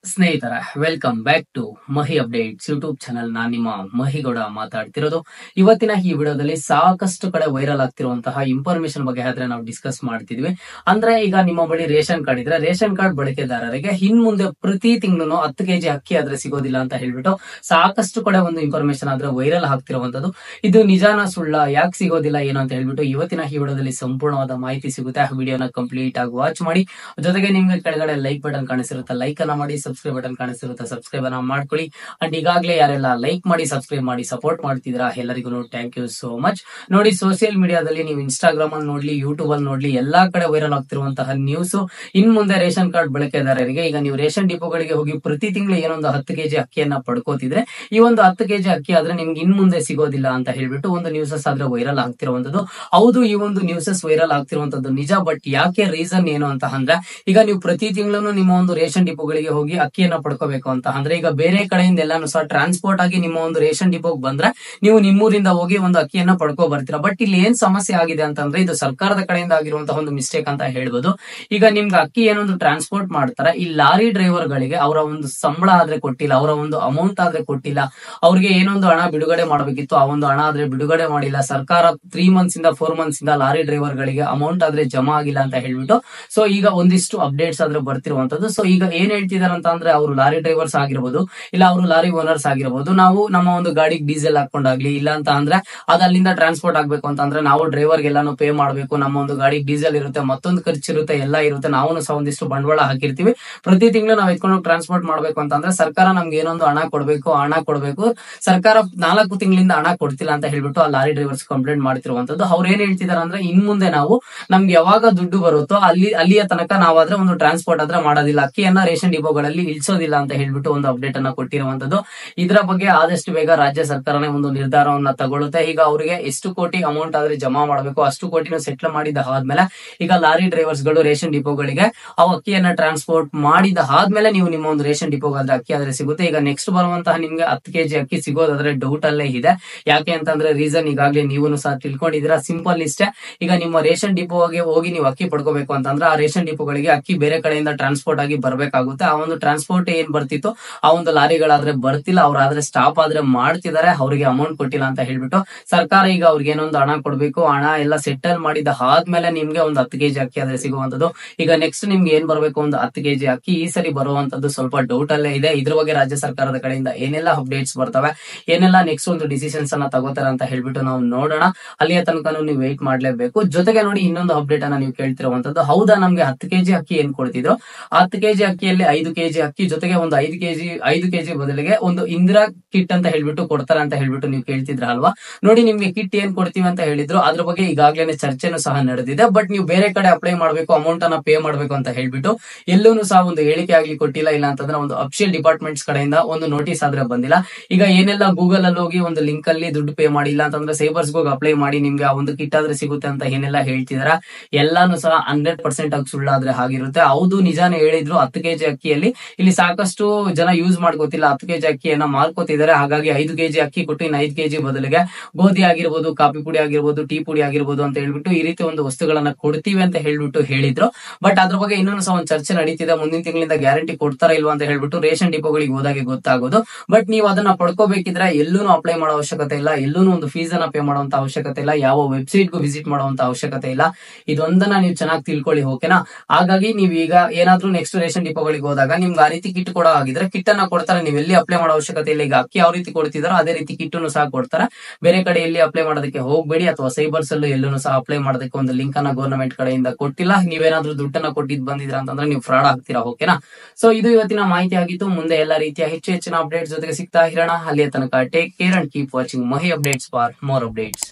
ಸ್ನೇಹಿತರ welcome back to Mahi updates YouTube channel. ನಾನು ನಿಮ್ಮ ಮಹಿಗೌಡ ಮಾತಾಡ್ತಿರೋದು. ಇವತ್ತಿನ ಈ ವಿಡಿಯೋದಲ್ಲಿ ಸಾಕಷ್ಟು ಕಡೆ ವೈರಲ್ ಆಗ್ತಿರುವಂತಹ ಇನ್ಫಾರ್ಮೇಶನ್ ಬಗ್ಗೆ ಆದ್ರೆ ನಾವು ಡಿಸ್ಕಸ್ ಮಾಡ್ತಿದ್ವಿ. ಅಂದ್ರೆ ಈಗ ನಿಮ್ಮ ಬಳಿ ರೇಷನ್ ಕಾರ್ಡ್ ಇದ್ರೆ ರೇಷನ್ ಕಾರ್ಡ್ ಬಳಕೆದಾರರಿಗೆ ಇನ್ ಮುಂದೆ ಪ್ರತಿ ತಿಂಗಳು 10 ಕೆಜಿ ಅಕ್ಕಿ ಆದ್ರೆ ಸಿಗೋದಿಲ್ಲ ಅಂತ ಹೇಳ್ಬಿಟ್ಟು ಸಾಕಷ್ಟು ಕಡೆ ಒಂದು ಇನ್ಫಾರ್ಮೇಶನ್ ಆದ್ರೆ ವೈರಲ್ ಆಗ್ತಿರುವಂತದ್ದು. ಇದು ನಿಜಾನ ಸುಳ್ಳ, ಯಾಕೆ ಸಿಗೋದಿಲ್ಲ ಏನು ಅಂತ ಹೇಳ್ಬಿಟ್ಟು ಇವತ್ತಿನ ಈ ವಿಡಿಯೋದಲ್ಲಿ ಸಂಪೂರ್ಣವಾದ ಮಾಹಿತಿ ಸಿಗುತ್ತೆ. ಆ ವಿಡಿಯೋನ ಕಂಪ್ಲೀಟ್ ಆಗಿ ವಾಚ್ ಮಾಡಿ. ಜೊತೆಗೆ ನಿಮ್ಗೆ ಕೆಳಗಡೆ ಲೈಕ್ ಬಟನ್ ಕಾಣಿಸಿರುತ್ತೆ, ಲೈಕ್ ಅನ್ನ ಮಾಡಿ. ಸಬ್ಸ್ಕ್ರೈಬ್ ಬಟನ್ ಕಾಣಿಸಿರುತ್ತೆ, ಸಬ್ಸ್ಕ್ರೈಬ್ ಅನ್ನ ಮಾಡ್ಕೊಳ್ಳಿ. ಅಂಡ್ ಈಗಾಗಲೇ ಯಾರೆಲ್ಲ ಲೈಕ್ ಮಾಡಿ ಸಬ್ಸ್ಕ್ರೈಬ್ ಮಾಡಿ ಸಪೋರ್ಟ್ ಮಾಡ್ತಿದ್ದೀರಾ ಎಲ್ಲರಿಗೂ ಥ್ಯಾಂಕ್ ಯು ಸೋ ಮಚ್. ನೋಡಿ, ಸೋಷಿಯಲ್ ಮೀಡಿಯಾದಲ್ಲಿ ನೀವು ಇನ್ಸ್ಟಾಗ್ರಾಮ್ ಅಲ್ಲಿ ನೋಡ್ಲಿ, ಯೂಟ್ಯೂಬ್ ಅಲ್ಲಿ ನೋಡ್ಲಿ, ಎಲ್ಲಾ ಕಡೆ ವೈರಲ್ ಆಗ್ತಿರುವಂತಹ ನ್ಯೂಸ್ ಇನ್ ಮುಂದೆ ರೇಷನ್ ಕಾರ್ಡ್ ಬಳಕೆದಾರರಿಗೆ ಈಗ ನೀವು ರೇಷನ್ ಡಿಪೋಗಳಿಗೆ ಹೋಗಿ ಪ್ರತಿ ತಿಂಗಳು ಏನೊಂದು 10 ಕೆಜಿ ಅಕ್ಕಿಯನ್ನ ಪಡ್ಕೋತಿದ್ರೆ ಈ ಒಂದು 10 ಕೆಜಿ ಅಕ್ಕಿ ಆದ್ರೆ ನಿಮ್ಗೆ ಇನ್ ಮುಂದೆ ಸಿಗೋದಿಲ್ಲ ಅಂತ ಹೇಳ್ಬಿಟ್ಟು ಒಂದು ನ್ಯೂಸಸ್ ಆದ್ರೆ ವೈರಲ್ ಆಗ್ತಿರುವಂತದ್ದು. ಹೌದು, ಈ ಒಂದು ನ್ಯೂಸಸ್ ವೈರಲ್ ಆಗ್ತಿರುವಂತದ್ದು ನಿಜ. ಬಟ್ ಯಾಕೆ, ರೀಸನ್ ಏನು ಅಂತ ಅಂದ್ರೆ ಈಗ ನೀವು ಪ್ರತಿ ತಿಂಗಳು ನಿಮ್ಮ ಒಂದು ರೇಷನ್ ಡಿಪೋಗಳಿಗೆ ಹೋಗಿ ಅಕ್ಕಿಯನ್ನ ಪಡ್ಕೋಬೇಕು ಅಂತ ಅಂದ್ರೆ ಈಗ ಬೇರೆ ಕಡೆಯಿಂದ ಎಲ್ಲಾನು ಸಹ ಟ್ರಾನ್ಸ್ಪೋರ್ಟ್ ಆಗಿ ನಿಮ್ಮ ಒಂದು ರೇಷನ್ ಡಿಪೋಗೆ ಬಂದ್ರೆ ನೀವು ನಿಮ್ಮೂರಿಂದ ಹೋಗಿ ಒಂದು ಅಕ್ಕಿಯನ್ನ ಪಡ್ಕೋ ಬರ್ತೀರಾ. ಬಟ್ ಇಲ್ಲಿ ಏನ್ ಸಮಸ್ಯೆ ಆಗಿದೆ ಅಂತಂದ್ರೆ ಇದು ಸರ್ಕಾರದ ಕಡೆಯಿಂದ ಆಗಿರುವಂತಹ ಒಂದು ಮಿಸ್ಟೇಕ್ ಅಂತ ಹೇಳ್ಬೋದು. ಈಗ ನಿಮ್ಗೆ ಅಕ್ಕಿ ಏನೊಂದು ಟ್ರಾನ್ಸ್ಪೋರ್ಟ್ ಮಾಡ್ತಾರೆ, ಈ ಲಾರಿ ಡ್ರೈವರ್ ಗಳಿಗೆ ಅವರ ಒಂದು ಸಂಬಳ ಆದ್ರೆ ಕೊಟ್ಟಿಲ್ಲ, ಅವರ ಒಂದು ಅಮೌಂಟ್ ಆದ್ರೆ ಕೊಟ್ಟಿಲ್ಲ, ಅವ್ರಿಗೆ ಏನೊಂದು ಹಣ ಬಿಡುಗಡೆ ಮಾಡಬೇಕಿತ್ತು ಆ ಒಂದು ಹಣ ಆದ್ರೆ ಬಿಡುಗಡೆ ಮಾಡಿಲ್ಲ. ಸರ್ಕಾರ 3 ಮಂತ್ಸ್ ಇಂದ 4 ಮಂತ್ಸ್ ಇಂದ ಲಾರಿ ಡ್ರೈವರ್ ಗಳಿಗೆ ಅಮೌಂಟ್ ಆದ್ರೆ ಜಮಾ ಆಗಿಲ್ಲ ಅಂತ ಹೇಳ್ಬಿಟ್ಟು ಸೊ ಈಗ ಒಂದಿಷ್ಟು ಅಪ್ಡೇಟ್ಸ್ ಆದ್ರೆ ಬರ್ತಿರುವಂತದ್ದು. ಸೊ ಈಗ ಏನ್ ಹೇಳ್ತಿದಾರೆ ಅಂತ ಅಂದ್ರೆ ಅವರು ಲಾರಿ ಡ್ರೈವರ್ಸ್ ಆಗಿರ್ಬೋದು, ಇಲ್ಲ ಅವರು ಲಾರಿ ಓನರ್ಸ್ ಆಗಿರ್ಬೋದು, ನಾವು ನಮ್ಮ ಒಂದು ಗಾಡಿಗೆ ಡೀಸೆಲ್ ಹಾಕೊಂಡಾಗ್ಲಿ, ಇಲ್ಲ ಅಂತ ಅಂದ್ರೆ ಅದ್ ಅಲ್ಲಿಂದ ಟ್ರಾನ್ಸ್ಪೋರ್ಟ್ ಆಗ್ಬೇಕು ಅಂತಂದ್ರೆ ನಾವು ಡ್ರೈವರ್ ಎಲ್ಲಾನು ಪೇ ಮಾಡ್ಬೇಕು. ನಮ್ಮ ಒಂದು ಗಾಡಿಗೆ ಡೀಸೆಲ್ ಇರುತ್ತೆ, ಮತ್ತೊಂದು ಖರ್ಚಿರುತ್ತೆ, ಎಲ್ಲ ಇರುತ್ತೆ. ನಾವು ಸಹ ಒಂದಿಷ್ಟು ಬಂಡವಾಳ ಹಾಕಿರ್ತೀವಿ. ಪ್ರತಿ ತಿಂಗಳು ನಾವು ಎತ್ಕೊಂಡು ಟ್ರಾನ್ಸ್ಪೋರ್ಟ್ ಮಾಡ್ಬೇಕು ಅಂತಂದ್ರೆ ಸರ್ಕಾರ ನಮ್ಗೆ ಏನೊಂದು ಹಣ ಕೊಡ್ಬೇಕು. ಸರ್ಕಾರ 4 ತಿಂಗಳಿಂದ ಹಣ ಕೊಡ್ತಿಲ್ಲ ಅಂತ ಹೇಳ್ಬಿಟ್ಟು ಆ ಲಾರಿ ಡ್ರೈವರ್ಸ್ ಕಂಪ್ಲೇಂಟ್ ಮಾಡ್ತಿರುವಂತದ್ದು. ಅವ್ರು ಏನ್ ಹೇಳ್ತಿದಾರೆ ಅಂದ್ರೆ ಇನ್ ಮುಂದೆ ನಾವು ನಮ್ಗೆ ಯಾವಾಗ ದುಡ್ಡು ಬರುತ್ತೋ ಅಲ್ಲಿಯ ತನಕ ನಾವಾದ್ರೆ ಒಂದು ಟ್ರಾನ್ಸ್ಪೋರ್ಟ್ ಆದ್ರೆ ಮಾಡೋದಿಲ್ಲ, ಅಕ್ಕಿಯನ್ನ ರೇಷನ್ ಡಿಪೋಗಳಲ್ಲಿ ಇಳಿಸೋದಿಲ್ಲ ಅಂತ ಹೇಳ್ಬಿಟ್ಟು ಒಂದು ಅಪ್ಡೇಟ್ ಅನ್ನ ಕೊಟ್ಟಿರುವಂತದ್ದು. ಇದರ ಬಗ್ಗೆ ಆದಷ್ಟು ಬೇಗ ರಾಜ್ಯ ಸರ್ಕಾರನೇ ಒಂದು ನಿರ್ಧಾರವನ್ನ ತಗೊಳುತ್ತೆ. ಈಗ ಅವರಿಗೆ ಎಷ್ಟು ಕೋಟಿ ಅಮೌಂಟ್ ಆದ್ರೆ ಜಮಾ ಮಾಡಬೇಕು ಅಷ್ಟು ಕೋಟಿನ ಸೆಟ್ಲ್ ಮಾಡಿದ ಆದ್ಮೇಲೆ ಈಗ ಲಾರಿ ಡ್ರೈವರ್ಸ್ ಗಳು ರೇಷನ್ ಡಿಪೋಗಳಿಗೆ ಆ ಅಕ್ಕಿಯನ್ನ ಟ್ರಾನ್ಸ್ಪೋರ್ಟ್ ಮಾಡಿದ ಆದ್ಮೇಲೆ ನೀವು ನಿಮ್ಮ ಒಂದು ರೇಷನ್ ಡಿಪೋಗಾದ್ರೆ ಅಕ್ಕಿ ಆದ್ರೆ ಸಿಗುತ್ತೆ. ಈಗ ನೆಕ್ಸ್ಟ್ ಬರುವಂತಹ ನಿಮ್ಗೆ 10 ಕೆಜಿ ಅಕ್ಕಿ ಸಿಗೋದಾದ್ರೆ ಡೌಟ್ ಅಲ್ಲೇ ಇದೆ. ಯಾಕೆ ಅಂತಂದ್ರೆ ರೀಸನ್ ಈಗಾಗಲೇ ನೀವು ಸಹ ತಿಳ್ಕೊಂಡಿದ್ದೀರಾ. ಸಿಂಪಲ್ ಇಷ್ಟೇ, ಈಗ ನಿಮ್ಮ ರೇಷನ್ ಡಿಪೋಗೆ ಹೋಗಿ ನೀವು ಅಕ್ಕಿ ಪಡ್ಕೋಬೇಕು ಅಂತಂದ್ರೆ ಆ ರೇಷನ್ ಡಿಪೋಗಳಿಗೆ ಅಕ್ಕಿ ಬೇರೆ ಕಡೆಯಿಂದ ಟ್ರಾನ್ಸ್ಪೋರ್ಟ್ ಆಗಿ ಬರ್ಬೇಕಾಗುತ್ತೆ. ಆ ಒಂದು ಟ್ರಾನ್ಸ್ಪೋರ್ಟ್ ಏನ್ ಬರ್ತಿತ್ತು ಆ ಒಂದು ಲಾರಿಗಳಾದ್ರೆ ಬರ್ತಿಲ್ಲ, ಅವ್ರಾದ್ರೆ ಸ್ಟಾಪ್ ಆದ್ರೆ ಮಾಡ್ತಿದ್ದಾರೆ, ಅವರಿಗೆ ಅಮೌಂಟ್ ಕೊಟ್ಟಿಲ್ಲ ಅಂತ ಹೇಳ್ಬಿಟ್ಟು ಸರ್ಕಾರ ಈಗ ಅವ್ರಿಗೆ ಏನೊಂದು ಹಣ ಕೊಡ್ಬೇಕು. ಹಣ ಎಲ್ಲ ಸೆಟಲ್ ಮಾಡಿದ ಆದ್ಮೇಲೆ ನಿಮ್ಗೆ ಒಂದು 10 ಕೆಜಿ ಅಕ್ಕಿ ಆದ್ರೆ ಸಿಗುವಂತದ್ದು. ಈಗ ನೆಕ್ಸ್ಟ್ ನಿಮ್ಗೆ ಏನ್ ಬರ್ಬೇಕು, ಒಂದು 10 ಕೆಜಿ ಅಕ್ಕಿ ಈ ಸರಿ ಬರುವಂತದ್ದು ಸ್ವಲ್ಪ ಡೌಟ್ ಅಲ್ಲೇ ಇದೆ. ಇದ್ರ ಬಗ್ಗೆ ರಾಜ್ಯ ಸರ್ಕಾರದ ಕಡೆಯಿಂದ ಏನೆಲ್ಲ ಅಪ್ಡೇಟ್ಸ್ ಬರ್ತವೆ, ಏನೆಲ್ಲ ನೆಕ್ಸ್ಟ್ ಒಂದು ಡಿಸಿಷನ್ಸ್ ಅನ್ನ ತಗೋತಾರೆ ಅಂತ ಹೇಳ್ಬಿಟ್ಟು ನಾವು ನೋಡೋಣ. ಅಲ್ಲಿಯ ತನಕ ನೀವು ವೇಟ್ ಮಾಡ್ಲೇಬೇಕು. ಜೊತೆಗೆ ನೋಡಿ, ಇನ್ನೊಂದು ಅಪ್ಡೇಟ್ ಅನ್ನ ನೀವು ಕೇಳ್ತಿರುವಂತದ್ದು, ಹೌದಾ ನಮ್ಗೆ 10 ಕೆಜಿ ಅಕ್ಕಿ ಏನ್ ಕೊಡ್ತಿದ್ರು 10 ಕೆಜಿ ಅಕ್ಕಿಯಲ್ಲಿ 5 ಕೆಜಿ ಅಕ್ಕಿ ಜೊತೆಗೆ ಒಂದು 5 ಕೆಜಿ ಬದಲಿಗೆ ಒಂದು ಇಂದಿರಾ ಕಿಟ್ ಅಂತ ಹೇಳ್ಬಿಟ್ಟು ಕೊಡ್ತಾರೆ ಅಂತ ಹೇಳ್ಬಿಟ್ಟು ನೀವು ಕೇಳ್ತಿದ್ರ ಅಲ್ವಾ. ನೋಡಿ, ನಿಮ್ಗೆ ಕಿಟ್ ಏನ್ ಕೊಡ್ತೀವಿ ಅಂತ ಹೇಳಿದ್ರು ಅದ್ರ ಬಗ್ಗೆ ಈಗಾಗಲೇ ಚರ್ಚೆನೂ ಸಹ ನಡೆದಿದೆ. ಬಟ್ ನೀವು ಬೇರೆ ಕಡೆ ಅಪ್ಲೈ ಮಾಡ್ಬೇಕು, ಅಮೌಂಟ್ ಅನ್ನ ಪೇ ಮಾಡ್ಬೇಕು ಅಂತ ಹೇಳ್ಬಿಟ್ಟು ಎಲ್ಲೂ ಸಹ ಒಂದು ಹೇಳಿಕೆ ಆಗ್ಲಿ ಕೊಟ್ಟಿಲ್ಲ, ಇಲ್ಲ ಅಂತಂದ್ರೆ ಒಂದು ಅಫಿಷಿಯಲ್ ಡಿಪಾರ್ಟ್ಮೆಂಟ್ಸ್ ಕಡೆಯಿಂದ ಒಂದು ನೋಟಿಸ್ ಆದ್ರೆ ಬಂದಿಲ್ಲ. ಈಗ ಏನೆಲ್ಲ ಗೂಗಲ್ ಅಲ್ಲಿ ಹೋಗಿ ಒಂದು ಲಿಂಕ್ ಅಲ್ಲಿ ದುಡ್ಡು ಪೇ ಮಾಡಿ, ಇಲ್ಲ ಅಂತಂದ್ರೆ ಸೈಬರ್ಸ್ ಹೋಗಿ ಅಪ್ಲೈ ಮಾಡಿ ನಿಮ್ಗೆ ಆ ಒಂದು ಕಿಟ್ ಆದ್ರೆ ಸಿಗುತ್ತೆ ಅಂತ ಏನೆಲ್ಲ ಹೇಳ್ತಿದಾರ ಎಲ್ಲಾನು ಸಹ 100% ಆಗಿ ಸುಳ್ಳಾದ್ರೆ ಆಗಿರುತ್ತೆ. ಹೌದು, ನಿಜಾನೇ ಹೇಳಿದ್ರು. 10 ಕೆಜಿ ಅಕ್ಕಿಯಲ್ಲಿ ಇಲ್ಲಿ ಸಾಕಷ್ಟು ಜನ ಯೂಸ್ ಮಾಡ್ಕೋತಿಲ್ಲ, 10 ಕೆಜಿ ಅಕ್ಕಿಯನ್ನ ಮಾರ್ಕೋತಿದ್ದಾರೆ. ಹಾಗಾಗಿ 5 ಕೆಜಿ ಅಕ್ಕಿ ಕೊಟ್ಟು ಇನ್ನು 5 ಕೆಜಿ ಬದಲಿಗೆ ಗೋಧಿ ಆಗಿರ್ಬೋದು, ಕಾಫಿ ಪುಡಿ ಆಗಿರ್ಬೋದು, ಟೀ ಪುಡಿ ಆಗಿರ್ಬೋದು ಅಂತ ಹೇಳ್ಬಿಟ್ಟು ಈ ರೀತಿ ಒಂದು ವಸ್ತುಗಳನ್ನ ಕೊಡ್ತೀವಿ ಅಂತ ಹೇಳ್ಬಿಟ್ಟು ಹೇಳಿದ್ರು. ಬಟ್ ಅದ್ರ ಬಗ್ಗೆ ಇನ್ನೂ ಸಹ ಒಂದು ಚರ್ಚೆ ನಡೀತಿದೆ. ಮುಂದಿನ ತಿಂಗಳಿಂದ ಗ್ಯಾರಂಟಿ ಕೊಡ್ತಾರ ಇಲ್ವಾ ಅಂತ ಹೇಳ್ಬಿಟ್ಟು ರೇಷನ್ ಡಿಪೋಗಳಿಗೆ ಹೋದಾಗೆ ಗೊತ್ತಾಗೋದು. ಬಟ್ ನೀವು ಅದನ್ನ ಪಡ್ಕೋಬೇಕಿದ್ರೆ ಎಲ್ಲೂ ಅಪ್ಲೈ ಮಾಡೋ ಅವಶ್ಯಕತೆ ಇಲ್ಲ, ಎಲ್ಲೂ ಒಂದು ಫೀಸ್ ಅನ್ನ ಪೇ ಮಾಡುವಂತ ಅವಶ್ಯಕತೆ ಇಲ್ಲ, ಯಾವ ವೆಬ್ಸೈಟ್ ಗೂ ವಿಸಿಟ್ ಮಾಡುವಂತ ಅವಶ್ಯಕತೆ ಇಲ್ಲ. ಇದೊಂದನ್ನ ನೀವು ಚೆನ್ನಾಗಿ ತಿಳ್ಕೊಳ್ಳಿ, ಓಕೆನಾ. ಹಾಗಾಗಿ ನೀವು ಈಗ ಏನಾದ್ರೂ ನೆಕ್ಸ್ಟ್ ರೇಷನ್ ಡಿಪೋಗಳಿಗೆ ಹೋದಾಗ ನಿಮ್ಗೆ ಆ ರೀತಿ ಕಿಟ್ ಕೊಡೋ ಆಗಿದ್ರೆ ಕಿಟ್ ಅನ್ನ ಕೊಡ್ತಾರೆ, ನೀವು ಎಲ್ಲಿ ಅಪ್ಲೈ ಮಾಡೋ ಅವಶ್ಯಕತೆ ಇಲ್ಲ. ಈಗ ಅಕ್ಕಿ ಯಾವ ರೀತಿ ಕೊಡ್ತಿದಾರೋ ಅದೇ ರೀತಿ ಕಿಟ್ ಸಹ ಕೊಡ್ತಾರೆ. ಬೇರೆ ಕಡೆ ಎಲ್ಲಿ ಅಪ್ಲೈ ಮಾಡೋದಕ್ಕೆ ಹೋಗ್ಬೇಡಿ, ಅಥವಾ ಸೈಬರ್ಸ್ ಅಲ್ಲೂ ಎಲ್ಲೂ ಸಹ ಅಪ್ಲೈ ಮಾಡೋದಕ್ಕೆ ಒಂದು ಲಿಂಕ್ ಅನ್ನ ಗವರ್ನಮೆಂಟ್ ಕಡೆಯಿಂದ ಕೊಟ್ಟಿಲ್ಲ. ನೀವೇನಾದ್ರೂ ದುಡ್ಡನ್ನ ಕೊಟ್ಟಿದ್ ಬಂದಿದ್ರ ಅಂತಂದ್ರೆ ನೀವು ಫ್ರಾಡ್ ಆಗ್ತೀರಾ, ಓಕೆನಾ. ಸೊ ಇದು ಇವತ್ತಿನ ಮಾಹಿತಿ ಆಗಿತ್ತು. ಮುಂದೆ ಎಲ್ಲ ರೀತಿಯ ಹೆಚ್ಚಿನ ಅಪ್ಡೇಟ್ಸ್ ಜೊತೆಗೆ ಸಿಗ್ತಾ ಇರೋಣ. ಅಲ್ಲಿಯ ತನಕ take care and keep watching Mahi updates for more updates.